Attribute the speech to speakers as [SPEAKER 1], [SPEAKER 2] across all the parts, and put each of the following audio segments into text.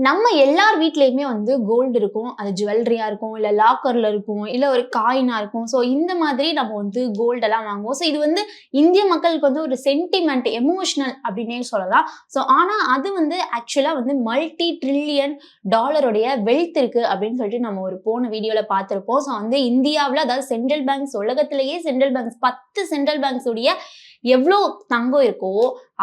[SPEAKER 1] நம்ம எல்லார் வீட்லயுமே வந்து கோல்டு இருக்கும். அது ஜுவல்லரியா இருக்கும், இல்ல லாக்கர்ல இருக்கும், இல்ல ஒரு காயினா இருக்கும். ஸோ இந்த மாதிரி நம்ம வந்து கோல்டெல்லாம் வாங்குவோம். ஸோ இது வந்து இந்திய மக்களுக்கு வந்து ஒரு சென்டிமெண்ட், எமோஷனல் அப்படின்னே சொல்லலாம். ஸோ ஆனா அது வந்து ஆக்சுவலா வந்து மல்டி ட்ரில்லியன் டாலருடைய வெல்த் இருக்கு அப்படின்னு சொல்லிட்டு நம்ம ஒரு போன வீடியோல பார்த்திருப்போம். ஸோ வந்து இந்தியாவுல அதாவது சென்ட்ரல் பேங்க்ஸ் உலகத்திலேயே சென்ட்ரல் பேங்க்ஸ் 10 சென்ட்ரல் பேங்க்ஸ் உடைய எவ்வளோ தங்கம் இருக்கோ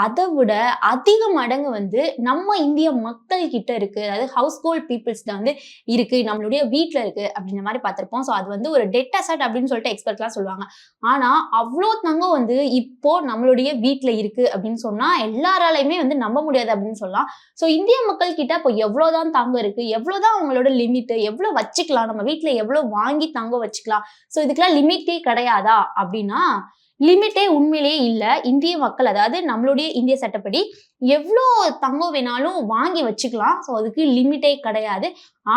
[SPEAKER 1] அதை விட அதிக மடங்கு வந்து நம்ம இந்திய மக்கள் கிட்ட இருக்கு. அதாவது ஹவுஸ் ஹோல்ட் பீப்புள்ஸ் தான் வந்து இருக்கு, நம்மளுடைய வீட்டுல இருக்கு அப்படின்ற மாதிரி பார்த்திருப்போம். ஸோ அது வந்து ஒரு டெட் அசட் அப்படின்னு சொல்லிட்டு எக்ஸ்பர்ட்லாம் சொல்லுவாங்க. ஆனா அவ்வளோ தங்கம் வந்து இப்போ நம்மளுடைய வீட்டுல இருக்கு அப்படின்னு சொன்னா எல்லாராலையுமே வந்து நம்ப முடியாது அப்படின்னு சொல்லலாம். ஸோ இந்திய மக்கள் கிட்ட இப்போ எவ்வளவுதான் தங்கம் இருக்கு, எவ்வளவுதான் அவங்களோட லிமிட், எவ்வளவு வச்சுக்கலாம், நம்ம வீட்டுல எவ்வளவு வாங்கி தங்கம் வச்சுக்கலாம், ஸோ இதுக்கெல்லாம் லிமிட்டே கிடையாதா அப்படின்னா லிமிட்டே உண்மையிலேயே இல்ல. இந்திய மக்கள் அதாவது நம்மளுடைய இந்திய சட்டப்படி எவ்வளோ தங்கம் வேணாலும் வாங்கி வச்சுக்கலாம். ஸோ அதுக்கு லிமிட்டே கிடையாது.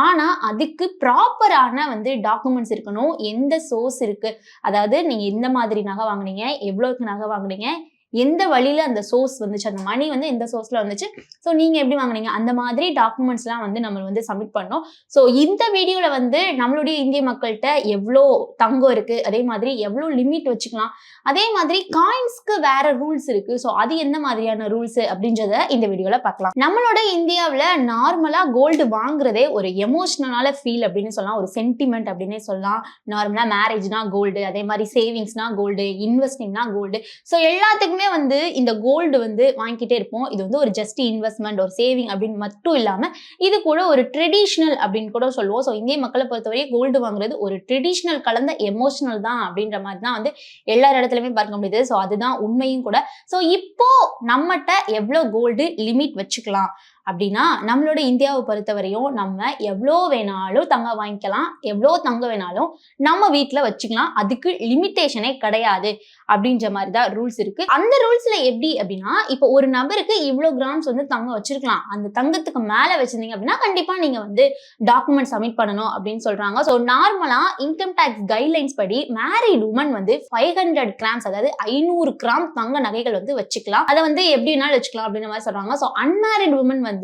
[SPEAKER 1] ஆனா அதுக்கு ப்ராப்பரான வந்து டாக்குமெண்ட்ஸ் இருக்கணும். எந்த சோர்ஸ் இருக்கு, அதாவது நீங்க எந்த மாதிரி நகை வாங்குனீங்க, எவ்வளவுக்கு நகை வாங்குனீங்க, எந்த வழியில அந்த சோர்ஸ் வந்துச்சு, அந்த மணி வந்து எந்த சோர்ஸ்ல வந்துச்சு, ஸோ நீங்க எப்படி வாங்குனீங்க, அந்த மாதிரி டாக்குமெண்ட்ஸ்லாம் வந்து நம்ம வந்து சப்மிட் பண்ணோம். ஸோ இந்த வீடியோல வந்து நம்மளுடைய இந்திய மக்கள்கிட்ட எவ்வளோ தங்கம் இருக்கு, அதே மாதிரி எவ்வளோ லிமிட் வச்சுக்கலாம், அதே மாதிரி காயின்ஸ்க்கு வேற ரூல்ஸ் இருக்கு. ஸோ அது எந்த மாதிரியான ரூல்ஸ் அப்படின்றத இந்த வீடியோல பார்க்கலாம். நம்மளோட இந்தியாவில் நார்மலா கோல்டு வாங்குறதே ஒரு எமோஷனலான ஃபீல் அப்படின்னு சொல்லலாம், ஒரு சென்டிமெண்ட் அப்படின்னே சொல்லலாம். நார்மலா மேரேஜ்னா கோல்டு, அதே மாதிரி சேவிங்ஸ்னா கோல்டு, இன்வெஸ்டிங்னா கோல்டு. ஸோ எல்லாத்துக்குமே வந்து இந்த கோல்டு வந்து வாங்கிட்டே இருப்போம். இது வந்து ஒரு ஜஸ்ட் இன்வெஸ்ட்மெண்ட், ஒரு சேவிங் அப்படின்னு மட்டும் இல்லாம இது கூட ஒரு ட்ரெடிஷனல் அப்படின்னு கூட சொல்லுவோம். ஸோ இந்திய மக்களை பொறுத்தவரை கோல்டு வாங்குறது ஒரு ட்ரெடிஷனல் கலந்த எமோஷனல் தான் அப்படின்ற மாதிரி தான் வந்து எல்லார் இடத்துலயுமே பார்க்க முடியுது. ஸோ அதுதான் உண்மையும் கூட. ஸோ இப்போ நம்மகிட்ட எவ்வளவு கோல்டு லிமிட் வச்சுக்கலாம் அப்படின்னா, நம்மளோட இந்தியாவை பொறுத்தவரையும் நம்ம எவ்வளோ வேணாலும் தங்கம் வாங்கிக்கலாம், எவ்வளோ தங்கம் வேணாலும் நம்ம வீட்டுல வச்சுக்கலாம். அதுக்கு லிமிட்டேஷனே கிடையாது அப்படின்ற மாதிரி தான் ரூல்ஸ் இருக்கு. அந்த ரூல்ஸ்ல எப்படி அப்படின்னா, இப்போ ஒரு நபருக்கு இவ்வளோ கிராம்ஸ் வந்து தங்கம் வச்சிருக்கலாம். அந்த தங்கத்துக்கு மேல வச்சிருந்தீங்க அப்படின்னா கண்டிப்பா நீங்க வந்து டாக்குமெண்ட் சப்மிட் பண்ணணும் அப்படின்னு சொல்றாங்க. ஸோ நார்மலா இன்கம் டேக்ஸ் கைட்லைன்ஸ் படி மேரிட் உமன் வந்து 500 கிராம்ஸ் அதாவது 500 கிராம் தங்க நகைகள் வந்து வச்சுக்கலாம். அதை வந்து எப்படி வேணாலும் வச்சுக்கலாம் அப்படின்ற மாதிரி சொல்றாங்க. ஸோ அன்மேரிட் உமன் வந்து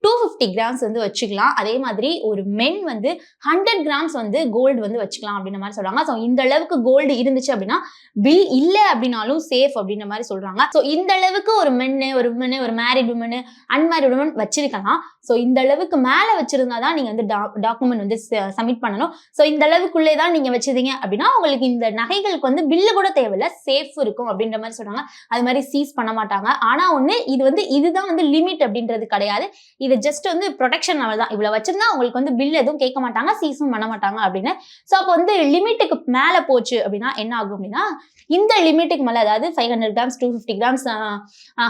[SPEAKER 1] 250 கிராம்ஸ் வந்து வச்சுக்கலாம். அதே மாதிரி ஒரு மென் வந்து 100 கிராம்ஸ் வந்து கோல்டு வந்து வச்சுக்கலாம் அப்படின்ற மாதிரி சொல்றாங்க. ஸோ இந்த அளவுக்கு கோல்டு இருந்துச்சு அப்படின்னா பில் இல்ல அப்படின்னாலும் சேஃப் அப்படின்ற மாதிரி சொல்றாங்க. ஸோ இந்த அளவுக்கு ஒரு மென்னு, ஒரு உமனு, ஒரு மேரிட் உமனு, அன்மேரிட் உமன் வச்சிருக்கலாம். ஸோ இந்த அளவுக்கு மேல வச்சிருந்தாதான் நீங்க வந்து டாக்குமெண்ட் வந்து சப்மிட் பண்ணணும். ஸோ இந்த அளவுக்குள்ளே தான் நீங்க வச்சிருந்தீங்க அப்படின்னா உங்களுக்கு இந்த நகைகளுக்கு வந்து பில்லு கூட தேவையில்ல, சேஃப் இருக்கும் அப்படின்ற மாதிரி சொல்றாங்க. அது மாதிரி சீஸ் பண்ண மாட்டாங்க. ஆனா ஒண்ணு, இது வந்து இதுதான் வந்து லிமிட் அப்படின்றது கிடையாது. இது ஜஸ்ட் வந்து ப்ரொடெக்ஷன் லெவல் தான். இவ்வளவு வச்சிருந்தா உங்களுக்கு வந்து பில் எதுவும் கேட்க மாட்டாங்க, சீஸும் பண்ண மாட்டாங்க அப்படின்னு. ஸோ அப்போ வந்து லிமிட்டுக்கு மேல போச்சு அப்படின்னா என்ன ஆகும் அப்படின்னா, இந்த லிமிட்டுக்கு மேல அதாவது 500 கிராம்ஸ், 250 கிராம்ஸ்,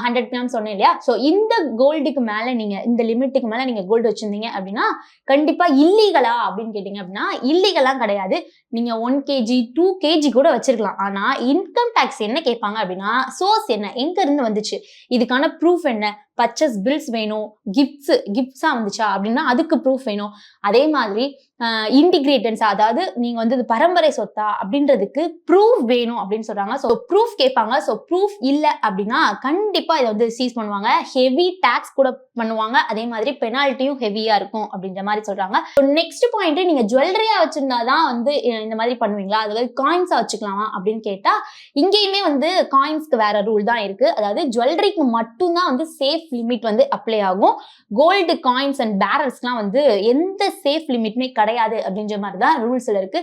[SPEAKER 1] 100 கிராம்ஸ் சொன்னேன் இல்லையா, ஸோ இந்த கோல்டுக்கு மேல நீங்க இந்த லிமிட்டுக்கு மேல நீங்க கோல்டு வச்சிருந்தீங்க அப்படின்னா கண்டிப்பா இல்லீகலா அப்படின்னு கேட்டீங்க அப்படின்னா இல்லீகலாம் கிடையாது. நீங்க 1 kg 2 kg கூட வச்சிருக்கலாம். ஆனா இன்கம் டாக்ஸ் என்ன கேட்பாங்க அப்படின்னா, சோர்ஸ் என்ன, எங்க இருந்து வந்துச்சு, இதுக்கான ப்ரூஃப் என்ன, பர்ச்சேஸ் பில்ஸ் வேணும், கிஃப்ட்ஸா வந்துச்சா அப்படின்னா அதுக்கு ப்ரூஃப் வேணும். அதே மாதிரி இன்டிகிரேட்டன்ஸ் அதாவது நீங்க வந்து இது பரம்பரை சொத்தா அப்படின்றதுக்கு ப்ரூஃப் வேணும் அப்படின்னு சொல்றாங்க. ஸோ ப்ரூஃப் கேட்பாங்க. ஸோ ப்ரூஃப் இல்லை அப்படின்னா கண்டிப்பா இதை வந்து சீஸ் பண்ணுவாங்க, ஹெவி டாக்ஸ் கூட பண்ணுவாங்க, அதே மாதிரி பெனால்ட்டியும் ஹெவியா இருக்கும் அப்படின்ற மாதிரி சொல்றாங்க. நெக்ஸ்ட் பாயிண்ட், நீங்க ஜுவல்லரியா வச்சிருந்தாதான் வந்து இந்த மாதிரி பண்ணுவீங்களா, அதாவது காயின்ஸா வச்சுக்கலாமா அப்படின்னு கேட்டா இங்கேயுமே வந்து காயின்ஸ்க்கு வேற ரூல் தான் இருக்கு. அதாவது ஜுவல்லரிக்கு மட்டும்தான் வந்து சேஃப் லிமிட் வந்து அப்ளை ஆகும். கோல்டு காயின்ஸ் அண்ட் பேரல்ஸ்லாம் வந்து எந்த சேஃப் லிமிட்மே கிடையாது அப்படின்ற மாதிரி தான் ரூல்ஸ்ல இருக்கு.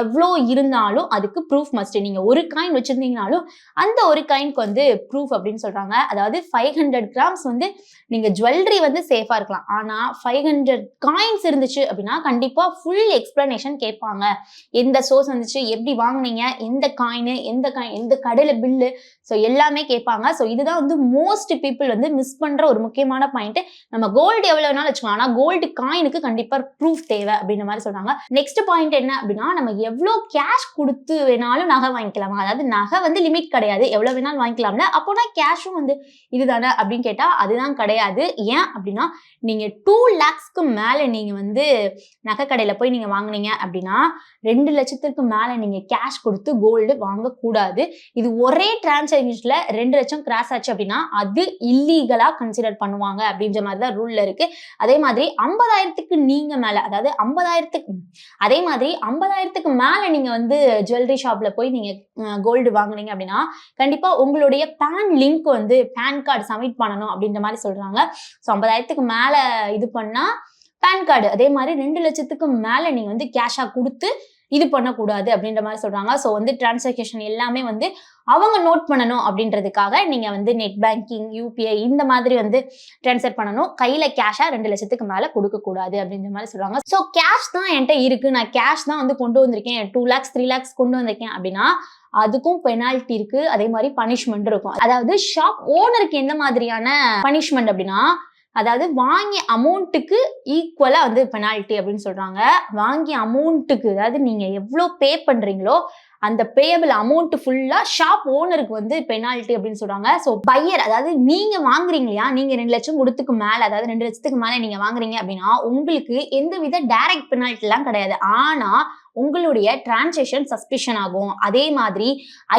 [SPEAKER 1] எவ்வளோ இருந்தாலும் அதுக்கு ப்ரூஃப் மஸ்ட். நீங்க ஒரு காயின் வச்சிருந்தீங்கனாலும் அந்த ஒரு காயின்க்கு வந்து ப்ரூஃப் அப்படின்னு சொல்றாங்க. அதாவது 500 கிராம்ஸ் வந்து நீங்க ஜுவல்லரி வந்து சேஃபா இருக்கலாம். ஆனா 500 காயின்ஸ் இருந்துச்சு அப்படின்னா கண்டிப்பா ஃபுல் எக்ஸ்பிளனேஷன் கேட்பாங்க. எந்த சோர்ஸ் வந்துச்சு, எப்படி வாங்குனீங்க, எந்த காயின், எந்த கடையில பில்லு, ஸோ எல்லாமே கேட்பாங்க. ஸோ இதுதான் வந்து மோஸ்ட் பீப்புள் வந்து மிஸ் பண்ற ஒரு முக்கியமான பாயிண்ட். நம்ம கோல்டு எவ்வளவு வேணாலும் வச்சுக்கலாம், ஆனா கோல்டு காயினுக்கு கண்டிப்பா ப்ரூஃப் தேவை அப்படின்ற மாதிரி சொல்றாங்க. நெக்ஸ்ட் பாயிண்ட் என்ன அப்படின்னா, நம்ம எவ்வளவு கேஷ் கொடுத்து வேணாலும் நகை வாங்கிக்கலாமா, அதாவது நகை வந்து லிமிட் கிடையாது, எவ்வளவு வேணாலும் வாங்கிக்கலாம்ல, அப்போனா கேஷும் வந்து இதுதானே அப்படின்னு கேட்டா அதுதான் கிடையாது. ஏன் அப்படின்னா, நீங்க 2 lakhsக்கு மேல நீங்க வந்து நகை கடையில போய் நீங்க வாங்குனீங்க அப்படின்னா 2 லட்சத்துக்கு மேல நீங்க கேஷ் கொடுத்து கோல்டு வாங்க கூடாது. இது ஒரே டிரான்சாக்ஷன்ல 2 லட்சம் கிராஸ் ஆச்சு அப்படின்னா அது இல்லீகலா கன்சிடர் பண்ணுவாங்க அப்படின்ற மாதிரி தான் ரூல்ல இருக்கு. அதே மாதிரி 50,000க்கு நீங்க மேல, அதாவது 50,000க்கு மேல நீங்க வந்து ஜுவல்லரி ஷாப்ல போய் நீங்க கோல்டு வாங்குனீங்க அப்படின்னா கண்டிப்பா உங்களுடைய பேன் லிங்க் வந்து பேன் கார்டு சப்மிட் பண்ணணும் அப்படின்ற மாதிரி சொல்றாங்க. ஸோ 50,000க்கு மேல இது பண்ணா பேன் கார்டு, அதே மாதிரி 2 லட்சத்துக்கு மேல நீங்க வந்து கேஷா கொடுத்து இது பண்ணக்கூடாது அப்படின்ற மாதிரி சொல்றாங்க. ஸோ வந்து டிரான்சாக்ஷன் எல்லாமே வந்து அவங்க நோட் பண்ணணும் அப்படின்றதுக்காக நீங்க வந்து நெட் பேங்கிங், யூபிஐ இந்த மாதிரி வந்து ட்ரான்ஸ்ஃபர் பண்ணணும். கையில கேஷா 2 லட்சத்துக்கு மேல கொடுக்க கூடாது அப்படின்ற மாதிரி சொல்றாங்க. ஸோ கேஷ் தான் என்கிட்ட இருக்கு, நான் கேஷ் தான் வந்து கொண்டு வந்திருக்கேன், 2 lakhs 3 lakhs கொண்டு வந்திருக்கேன் அப்படின்னா அதுக்கும் பெனால்ட்டி இருக்கு, அதே மாதிரி பனிஷ்மெண்ட் இருக்கும். அதாவது ஷாப் ஓனருக்கு எந்த மாதிரியான பனிஷ்மெண்ட் அப்படின்னா, அதாவது வாங்கிய அமௌண்ட்டுக்கு ஈக்குவலா வந்து பெனால்ட்டி அப்படின்னு சொல்றாங்க. வாங்கிய அமௌண்ட்டுக்கு, அதாவது நீங்க எவ்வளவு பே பண்றீங்களோ அந்த பேயபிள் அமௌண்ட் ஃபுல்லா ஷாப் ஓனருக்கு வந்து பெனால்ட்டி அப்படின்னு சொல்றாங்க. ஸோ பையர், அதாவது நீங்க வாங்குறீங்க இல்லையா, நீங்க 2 லட்சம் கொடுத்துக்கு மேல, அதாவது 2 லட்சத்துக்கு மேல நீங்க வாங்குறீங்க அப்படின்னா உங்களுக்கு எந்தவித டைரக்ட் பெனால்ட்டி எல்லாம் கிடையாது. ஆனா உங்களுடைய டிரான்சாக்ஷன் சஸ்பிஷன் ஆகும். அதே மாதிரி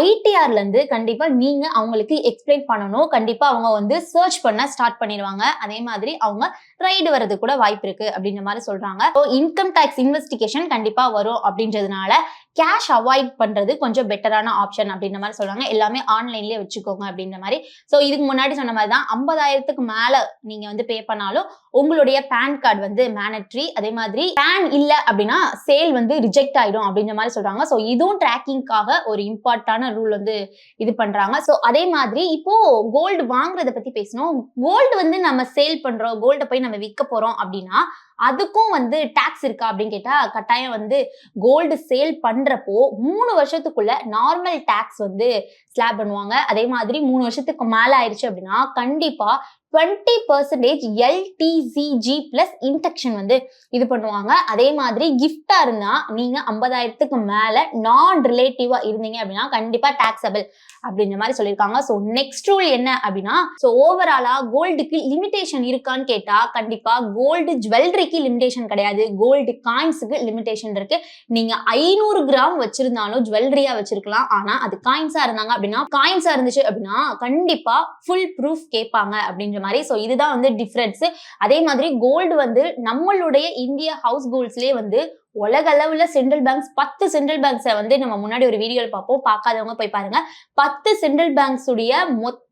[SPEAKER 1] ஐடிஆர்ல இருந்து கண்டிப்பா நீங்க அவங்களுக்கு எக்ஸ்பிளைன் பண்ணணும். கண்டிப்பா அவங்க வந்து சர்ச் பண்ண ஸ்டார்ட் பண்ணிடுவாங்க. அதே மாதிரி அவங்க ரைடு வரது கூட வாய்ப்பு இருக்கு அப்படின்ற மாதிரி சொல்றாங்க. ஸோ இன்கம் டாக்ஸ் இன்வெஸ்டிகேஷன் கண்டிப்பா வரும் அப்படின்றதுனால கேஷ் அவாய்ட் பண்றது கொஞ்சம் பெட்டரான ஆப்ஷன் அப்படின்ற மாதிரி சொல்றாங்க. எல்லாமே ஆன்லைன்லயே வச்சுக்கோங்க அப்படின்ற மாதிரி. ஸோ இதுக்கு முன்னாடி சொன்ன மாதிரி தான் 50,000க்கு மேல நீங்க வந்து பே பண்ணாலும் உங்களுடைய பேன் கார்டு வந்து மேண்டட்ரி. அதே மாதிரி பேன் இல்ல அப்படின்னா சேல் வந்து ரிஜெக்ட் ஆயிடும் அப்படின்ற மாதிரி சொல்றாங்க. ஸோ இதுவும் ட்ராக்கிங்காக ஒரு இம்பார்ட்டான ரூல் வந்து இது பண்றாங்க. ஸோ அதே மாதிரி இப்போ கோல்டு வாங்குறத பத்தி பேசணும். கோல்டு வந்து நம்ம சேல் பண்றோம், கோல்ட போய் நம்ம விற்க போறோம் அப்படின்னா அதுக்கும் வந்து டாக்ஸ் இருக்கா அப்படின்னு கேட்டா கட்டாயம் வந்து கோல்டு சேல் பண்றப்போ 3 வருஷத்துக்குள்ள நார்மல் டாக்ஸ் வந்து ஸ்லாப் பண்ணுவாங்க. அதே மாதிரி 3 வருஷத்துக்கு மேல ஆயிடுச்சு அப்படின்னா கண்டிப்பா 20% LTCG பிளஸ் இன்டெக்ஷன் வந்து இது பண்ணுவாங்க. அதே மாதிரி கிஃப்டா இருந்தா நீங்க 50,000க்கு மேல நான் ரிலேட்டிவா இருந்தீங்க அப்படின்னா கண்டிப்பா டாக்ஸபிள் அப்படின்ற மாதிரி சொல்லியிருக்காங்க. ஸோ நெக்ஸ்ட் ரூல் என்ன அப்படின்னா, ஸோ ஓவராலா கோல்டுக்கு லிமிடேஷன் இருக்கான்னு கேட்டா கண்டிப்பா கோல்டு ஜுவல்லரிக்கு லிமிடேஷன் கிடையாது, கோல்டு காயின்ஸுக்கு லிமிடேஷன் இருக்கு. நீங்க 500 கிராம் வச்சிருந்தாலும் ஜுவல்லரியா வச்சிருக்கலாம். ஆனா அது காயின்ஸா இருந்தாங்க அப்படின்னா, காயின்ஸா இருந்துச்சு அப்படின்னா கண்டிப்பா ஃபுல் ப்ரூஃப் கேட்பாங்க அப்படின்ற மாதிரி. ஸோ இதுதான் வந்து டிஃபரன்ஸ். அதே மாதிரி கோல்டு வந்து நம்மளுடைய இந்தியா ஹவுஸ் கோல்ட்ஸ்லயே வந்து உலக அளவுல சென்ட்ரல் பேங்க்ஸ் 10 சென்ட்ரல் பேங்க்ஸை வந்து நம்ம முன்னாடி ஒரு வீடியோல பார்ப்போம், பார்க்காதவங்க போய் பாருங்க. 10 சென்ட்ரல் பேங்க்ஸ் உடைய மொத்த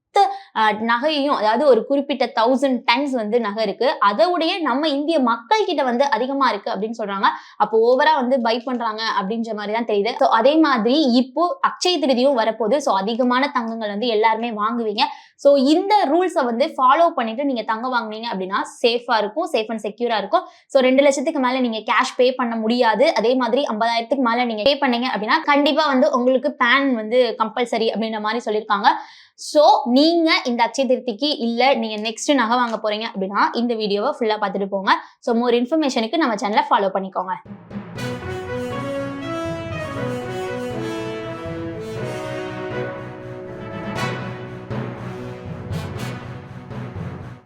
[SPEAKER 1] நகையும், அதாவது ஒரு குறிப்பிட்ட 1000 டன்ஸ் வந்து நகை இருக்கு, அதோடைய நம்ம இந்திய மக்கள் கிட்ட வந்து அதிகமா இருக்கு அப்படின்னு சொல்றாங்க. அப்போ ஓவரா வந்து பை பண்றாங்க அப்படின்ற மாதிரி தான் தெரியுது. ஸோ அதே மாதிரி இப்போ அக்ஷய திருதியும் வரப்போகுது. ஸோ அதிகமான தங்கங்கள் வந்து எல்லாருமே வாங்குவீங்க. ஸோ இந்த ரூல்ஸை வந்து ஃபாலோ பண்ணிட்டு நீங்க தங்கம் வாங்குனீங்க அப்படின்னா சேஃபா இருக்கும், சேஃப் அண்ட் செக்யூரா இருக்கும். ஸோ 2 லட்சத்துக்கு மேல நீங்க கேஷ் பே பண்ண முடியாது. அதே மாதிரி 50,000க்கு மேல நீங்க பே பண்ணீங்க அப்படின்னா கண்டிப்பா வந்து உங்களுக்கு பேன் வந்து கம்பல்சரி அப்படின்ற மாதிரி சொல்லியிருக்காங்க. ஸோ நீங்க இந்த அக்ஷய திருதிக்கு இல்ல நீங்க நெக்ஸ்ட் நகை வாங்க போறீங்க அப்படின்னா இந்த வீடியோவை ஃபுல்லா பார்த்துட்டு போங்க. ஸோ மோர் இன்ஃபர்மேஷனுக்கு நம்ம சேனலை ஃபாலோ பண்ணிக்கோங்க.